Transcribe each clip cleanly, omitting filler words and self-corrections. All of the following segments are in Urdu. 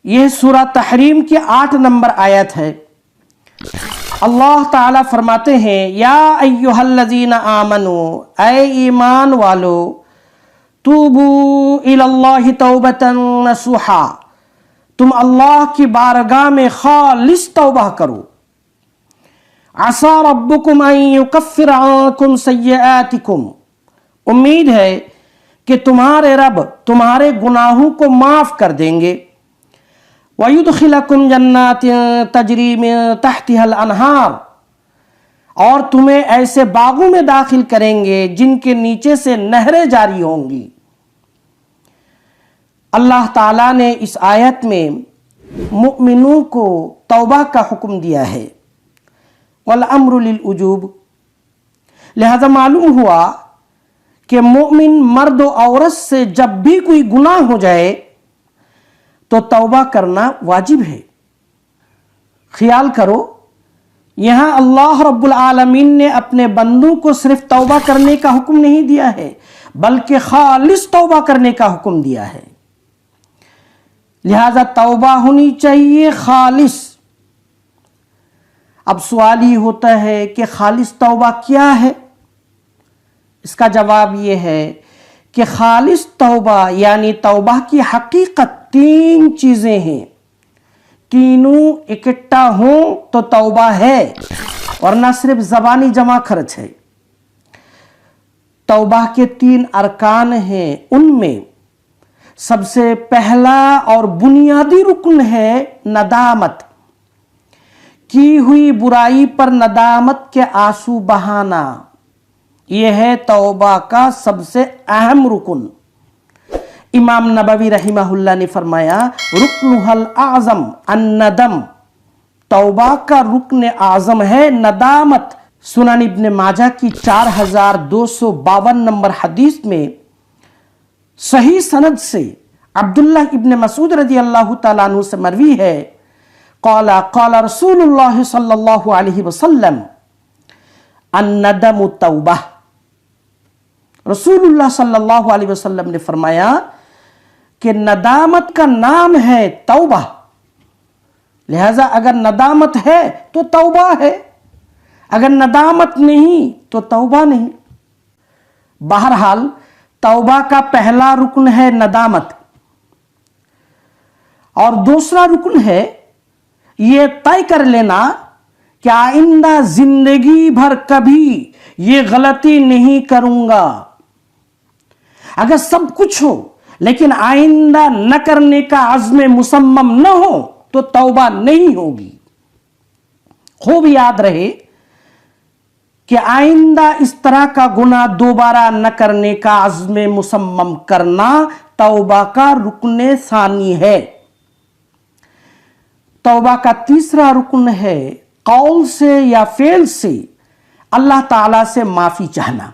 یہ سورہ تحریم کی 8 نمبر آیت ہے۔ اللہ تعالیٰ فرماتے ہیں یا ایھا الذین آمنوا، اے ایمان والو، توبو الی اللہ توبۃ نصوحا، تم اللہ کی بارگاہ میں خالص توبہ کرو۔ عسیٰ ربکم ان یکفر عنکم سیئاتکم، امید ہے کہ تمہارے رب تمہارے گناہوں کو معاف کر دیں گے۔ وَيُدْخِلَكُمْ جَنَّاتٍ تَجْرِي مِن تَحْتِهَا الْأَنْهَارُ، اور تمہیں ایسے باغوں میں داخل کریں گے جن کے نیچے سے نہریں جاری ہوں گی۔ اللہ تعالیٰ نے اس آیت میں مؤمنوں کو توبہ کا حکم دیا ہے، والامر للوجوب، لہذا معلوم ہوا کہ مومن مرد و عورت سے جب بھی کوئی گناہ ہو جائے تو توبہ کرنا واجب ہے۔ خیال کرو، یہاں اللہ رب العالمین نے اپنے بندوں کو صرف توبہ کرنے کا حکم نہیں دیا ہے بلکہ خالص توبہ کرنے کا حکم دیا ہے۔ لہذا توبہ ہونی چاہیے خالص۔ اب سوال یہ ہوتا ہے کہ خالص توبہ کیا ہے؟ اس کا جواب یہ ہے کہ خالص توبہ یعنی توبہ کی حقیقت 3 چیزیں ہیں، تینوں اکٹھا ہوں تو توبہ ہے، ورنہ صرف زبانی جمع خرچ ہے۔ توبہ کے 3 ارکان ہیں، ان میں سب سے پہلا اور بنیادی رکن ہے ندامت، کی ہوئی برائی پر ندامت کے آنسو بہانا، یہ ہے توبہ کا سب سے اہم رکن۔ امام نبوی رحمہ اللہ نے فرمایا رکنہ الاعظم الندم، توبہ کا رکن اعظم ہے ندامت۔ سنن ابن ماجہ کی 4252 نمبر حدیث میں صحیح سند سے عبداللہ ابن مسعود رضی اللہ تعالیٰ عنہ سے مروی ہے، قال قال رسول اللہ صلی اللہ علیہ وسلم الندم توبہ، رسول اللہ صلی اللہ علیہ وسلم نے فرمایا کہ ندامت کا نام ہے توبہ، لہذا اگر ندامت ہے تو توبہ ہے، اگر ندامت نہیں تو توبہ نہیں۔ بہرحال توبہ کا پہلا رکن ہے ندامت، اور دوسرا رکن ہے یہ طے کر لینا کہ آئندہ زندگی بھر کبھی یہ غلطی نہیں کروں گا۔ اگر سب کچھ ہو لیکن آئندہ نہ کرنے کا عزم مصمم نہ ہو تو توبہ نہیں ہوگی۔ خوب یاد رہے کہ آئندہ اس طرح کا گناہ دوبارہ نہ کرنے کا عزم مصمم کرنا توبہ کا رکن ثانی ہے۔ توبہ کا تیسرا رکن ہے قول سے یا فعل سے اللہ تعالیٰ سے معافی چاہنا،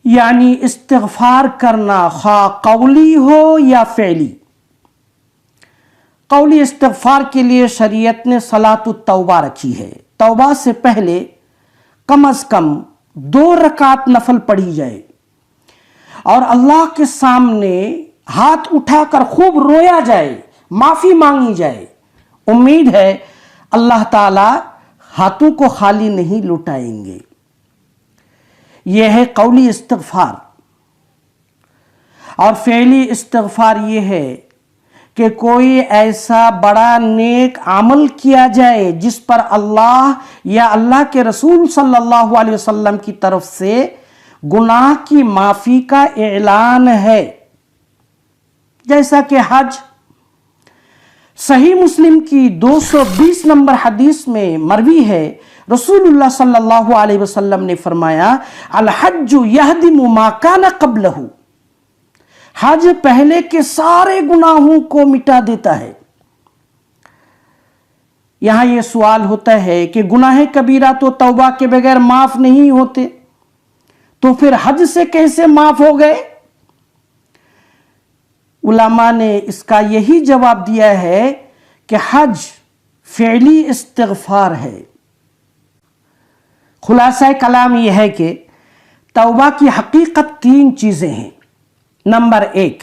یعنی استغفار کرنا، خواہ قولی ہو یا فعلی۔ قولی استغفار کے لیے شریعت نے صلاۃ التوبہ رکھی ہے، توبہ سے پہلے کم از کم 2 رکعت نفل پڑھی جائے اور اللہ کے سامنے ہاتھ اٹھا کر خوب رویا جائے، معافی مانگی جائے۔ امید ہے اللہ تعالی ہاتھوں کو خالی نہیں لوٹائیں گے۔ یہ ہے قولی استغفار۔ اور فعلی استغفار یہ ہے کہ کوئی ایسا بڑا نیک عمل کیا جائے جس پر اللہ یا اللہ کے رسول صلی اللہ علیہ وسلم کی طرف سے گناہ کی معافی کا اعلان ہے، جیسا کہ حج۔ صحیح مسلم کی 220 نمبر حدیث میں مروی ہے، رسول اللہ صلی اللہ علیہ وسلم نے فرمایا الحج یہدم ما کان قبلہ، حج پہلے کے سارے گناہوں کو مٹا دیتا ہے۔ یہاں یہ سوال ہوتا ہے کہ گناہ کبیرہ تو توبہ کے بغیر معاف نہیں ہوتے، تو پھر حج سے کیسے معاف ہو گئے؟ علماء نے اس کا یہی جواب دیا ہے کہ حج فعلی استغفار ہے۔ خلاصہ کلام یہ ہے کہ توبہ کی حقیقت 3 چیزیں ہیں۔ نمبر 1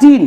3,